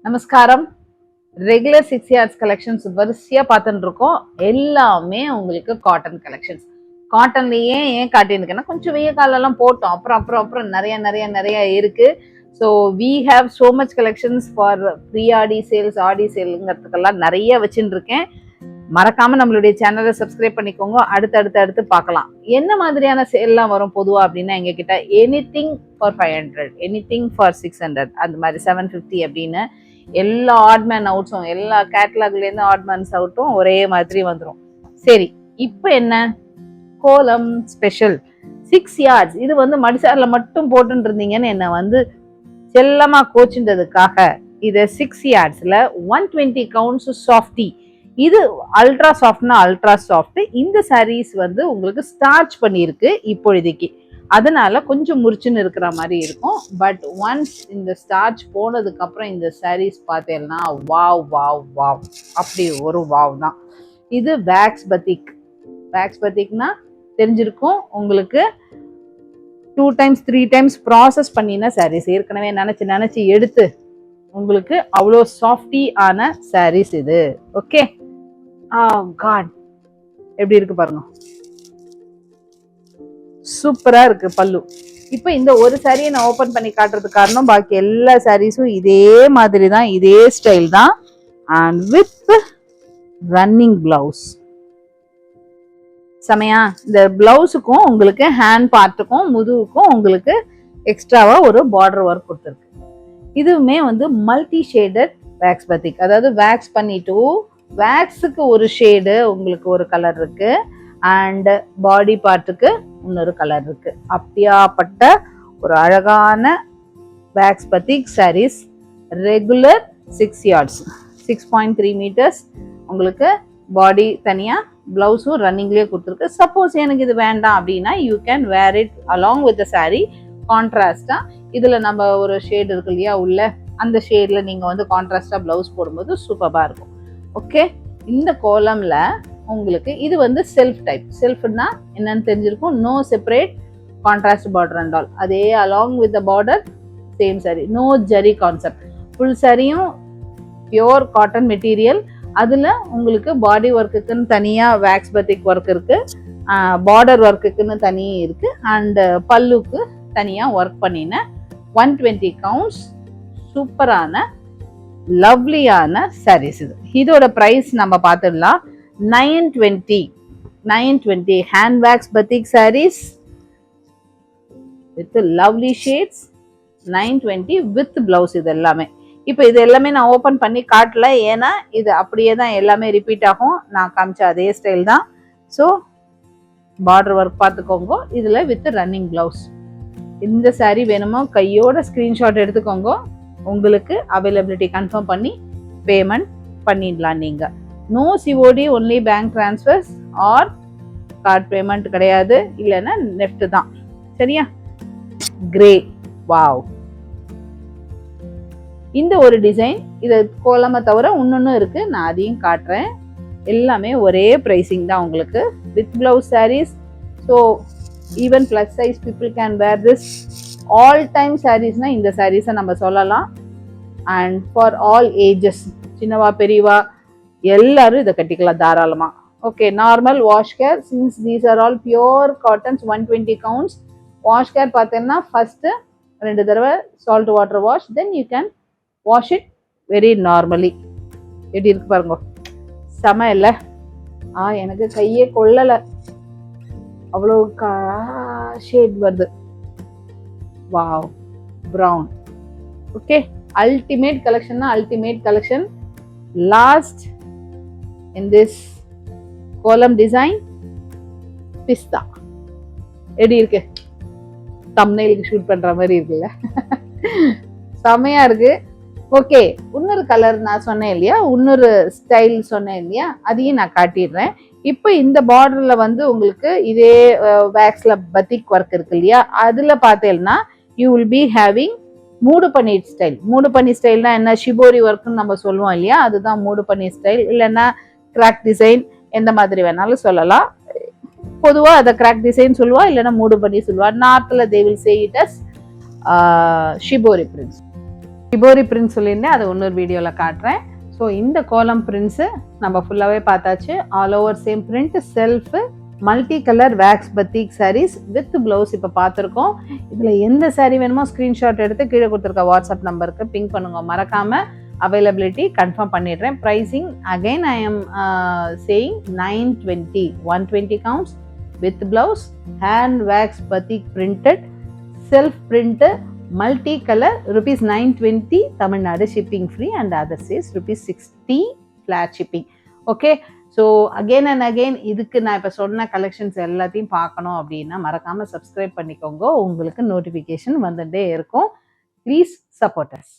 நமஸ்காரம். Regular 6 yards collections வரிசையா பார்த்துட்டு இருக்கோம். எல்லாமே உங்களுக்கு காட்டன் கலெக்ஷன்ஸ். காட்டன்லயே ஏன் காட்டியிருக்கேன்னா கொஞ்சம் வெய்ய காலெல்லாம் போட்டோம். அப்புறம் நிறைய இருக்கு. So we have so much collections for pre Aadi sales, Aadi சேலுங்கிறதுக்கெல்லாம் நிறைய வச்சுட்டு இருக்கேன். மறக்காம நம்மளுடைய சேனலை சப்ஸ்கிரைப் பண்ணிக்கோங்க. அடுத்து பார்க்கலாம். என்ன மாதிரியான சேல்லாம் வரும் பொதுவா அப்படின்னா எங்ககிட்ட எனிதிங் ஃபார் 500, எனிதிங் ஃபார் 600, அந்த மாதிரி 750 அப்படின்னு எல்லா ஆட்மேன் அவுட்ஸும், எல்லா கேட்டலாக்லேருந்து ஆட்மேன்ஸ் அவுட்டும் ஒரே மாதிரி வந்துடும். சரி, இப்போ என்ன கோலம் ஸ்பெஷல் 6 yards. இது வந்து மடிசாரில் மட்டும் போட்டுட்டு இருந்தீங்கன்னு என்ன செல்லமா கோச்சுன்றதுக்காக இதை 6 yardsல 120 கவுண்ட்ஸ் சாஃப்டி. இது அல்ட்ரா சாஃப்ட்னா அல்ட்ரா சாஃப்ட். இந்த சாரீஸ் உங்களுக்கு ஸ்டார்ச் பண்ணியிருக்கு இப்பொழுதைக்கு, அதனால கொஞ்சம் முறிச்சுன்னு இருக்கிற மாதிரி இருக்கும். பட் ஒன்ஸ் இந்த ஸ்டார்ச் போனதுக்கு அப்புறம் இந்த சாரீஸ் பார்த்தேன்னா வாவ் வாவ் வாவ், அப்படி ஒரு வாவ் தான். இது வேக்ஸ் பத்திக். வேக்ஸ் பத்திக்னா தெரிஞ்சிருக்கும் உங்களுக்கு. 2 times 3 times ப்ராசஸ் பண்ணின சாரீஸ், ஏற்கனவே நினைச்சு எடுத்து உங்களுக்கு அவ்வளோ சாஃப்டி ஆன சாரீஸ் இது. ஓகே, காட் எப்படி இருக்கு பாருங்க, சூப்பரா இருக்கு பல்லு. இப்ப இந்த ஒரு சாரியை நான் ஓபன் பண்ணி காட்டுறதுக்கு காரணம் பாக்கி எல்லா சாரீஸும் இதே மாதிரி தான், இதே ஸ்டைல் தான். And with running blouse. செமையா? இந்த பிளவுஸுக்கும் உங்களுக்கு ஹேண்ட் பார்ட்டுக்கும் முதுகுக்கும் உங்களுக்கு எக்ஸ்ட்ராவா ஒரு பார்டர் ஒர்க் கொடுத்துருக்கு. இதுவுமே மல்டி ஷேடட் வேக்ஸ் பத்திக். அதாவது வேக்ஸ் பண்ணிட்டு வேக்ஸுக்கு ஒரு ஷேடு உங்களுக்கு ஒரு கலர் இருக்கு, அண்ட் பாடி பார்ட்டுக்கு இன்னொரு கலர் இருக்கு. அப்படியாப்பட்ட ஒரு அழகான wax batik sarees. Regular 6 yards, 6.3 meters. உங்களுக்கு பாடி தனியா, பிளவுஸும் ரன்னிங்லேயே கொடுத்துருக்கு. சப்போஸ் எனக்கு இது வேண்டாம் அப்படின்னா you can wear it along with the saree. கான்ட்ராஸ்டா இதுல நம்ம ஒரு ஷேடு இருக்கு இல்லையா உள்ள, அந்த ஷேட்ல நீங்க கான்ட்ராஸ்டா பிளவுஸ் போடும்போது சூப்பரா இருக்கும். ஓகே, இந்த கோலம்ல உங்களுக்கு இது செல்ஃப் டைப். செல்ஃப்னா என்னன்னு தெரிஞ்சிருக்கும். No separate contrast border and all. அதே along with the border same saree. No zari concept. Full சாரியும் பியோர் காட்டன் மெட்டீரியல். அதுல உங்களுக்கு பாடி ஒர்க்குக்குன்னு தனியா வேக்ஸ் பத்திக் ஒர்க் இருக்கு, பார்டர் ஒர்க்குக்குன்னு தனி இருக்கு, அண்ட் பல்லுக்கு தனியா ஒர்க் பண்ணின 120 கவுண்ட்ஸ் சூப்பரான லவ்லியான சாரீஸ். இதோட பிரைஸ் நம்ம பார்த்துடலாம். 920 hand wax batik sarees with lovely shades. 920 with blouse. இது எல்லாமே இப்போ இது எல்லாமே நான் ஓப்பன் பண்ணி காட்டல, ஏன்னா இது அப்படியே தான் எல்லாமே ரிப்பீட் ஆகும். நான் காமிச்ச அதே ஸ்டைல் தான். ஸோ பார்டர் ஒர்க் பார்த்துக்கோங்க. இதில் வித் ரன்னிங் பிளவுஸ். இந்த சாரீ வேணுமோ கையோட ஸ்க்ரீன்ஷாட் எடுத்துக்கோங்க. உங்களுக்கு அவைலபிலிட்டி கன்ஃபார்ம் பண்ணி பேமெண்ட் பண்ணிடலாம். நீங்கள் no COD, only bank transfers or card payment கிடையாது, இல்லைன்னா நெஃப்ட் தான். சரியா? Grey wow. இந்த ஒரு டிசைன், இது கோலமா தவிர இன்னொன்னு இருக்கு, நான் அதையும் காட்டுறேன். எல்லாமே ஒரே பிரைசிங் தான் உங்களுக்கு with blouse sarees. So even plus size people can wear this. All time சாரீஸ்னா இந்த சாரீஸை நம்ம சொல்லலாம். அண்ட் ஃபார் ஆல் ஏஜஸ், சின்னவா பெரியவா எல்லாரும் இதை கட்டிக்கலாம் தாராளமா. Okay, normal wash care. Since these are all pure cottons 120 counts. Wash care பார்த்தீங்கன்னா ஃபர்ஸ்ட் 2 தடவை salt water wash, then you can wash it very normally. எப்படி இருக்கு பாருங்க, செம இல்லை? எனக்கு கையே கொள்ளலை, அவ்வளோ ஷேட் வருது. Wow, brown. ஓகே, அல்டிமேட் கலெக்ஷன்னா ultimate collection. Last in this kolam design பிஸ்தா. எப்படி இருக்கு? தம்ப்நெயிலுக்கு ஷூட் பண்ற மாதிரி இருக்குல்ல? செமையா இருக்கு. ஓகே, இன்னொரு கலர் நான் சொன்னேன் இல்லையா, இன்னொரு ஸ்டைல் சொன்னேன் இல்லையா, அதையும் நான் காட்டிடுறேன். இப்போ இந்த பார்டர்ல உங்களுக்கு இதே வேக்ஸ்ல பத்திக் ஒர்க் இருக்கு இல்லையா, அதுல பார்த்தேன்னா யூ வில் பி ஹேவிங் மூடு பன்னீர் ஸ்டைல். மூடு பன்னீர் ஸ்டைல்னா என்ன? ஷிபோரி ஒர்க்னு நம்ம சொல்லுவோம் இல்லையா, அதுதான் மூடு பன்னீர் ஸ்டைல். இல்லைன்னா கிராக் டிசைன், எந்த மாதிரி வேணாலும் சொல்லலாம். பொதுவாக அதை கிராக் டிசைன் சொல்லுவா, இல்லைன்னா மூடு பன்னீர் சொல்லுவா. நார்த்தில் they will say it as shibori prints. Shibori print சொல்லியிருந்தேன், அதை இன்னொரு வீடியோவில் காட்டுறேன். ஸோ இந்த கோலம் பிரிண்ட்ஸு நம்ம ஃபுல்லாகவே பார்த்தாச்சு. All over same print, self, multi colour wax batik sarees with blouse இப்போ பார்த்துருக்கோம். இதில் எந்த சாரீ வேணுமோ ஸ்க்ரீன்ஷாட் எடுத்து கீழே கொடுத்துருக்க வாட்ஸ்அப் நம்பருக்கு பிங்க் பண்ணுங்க. மறக்காமல் அவைலபிலிட்டி கன்ஃபார்ம் பண்ணிடுறேன். Pricing again I am saying 920, 120 counts with blouse, hand wax batik printed, self print, multi colour, rupees 920 Tamil Nadu shipping free and other சேஸ் rupees 60 flat shipping. Okay, so again and again இதுக்கு நான் இப்போ சொன்ன collections எல்லாத்தையும் பார்க்கணும் அப்படின்னா மறக்காமல் சப்ஸ்கிரைப் பண்ணிக்கோங்க. உங்களுக்கு நோட்டிஃபிகேஷன் வந்துட்டே இருக்கும். Please support us.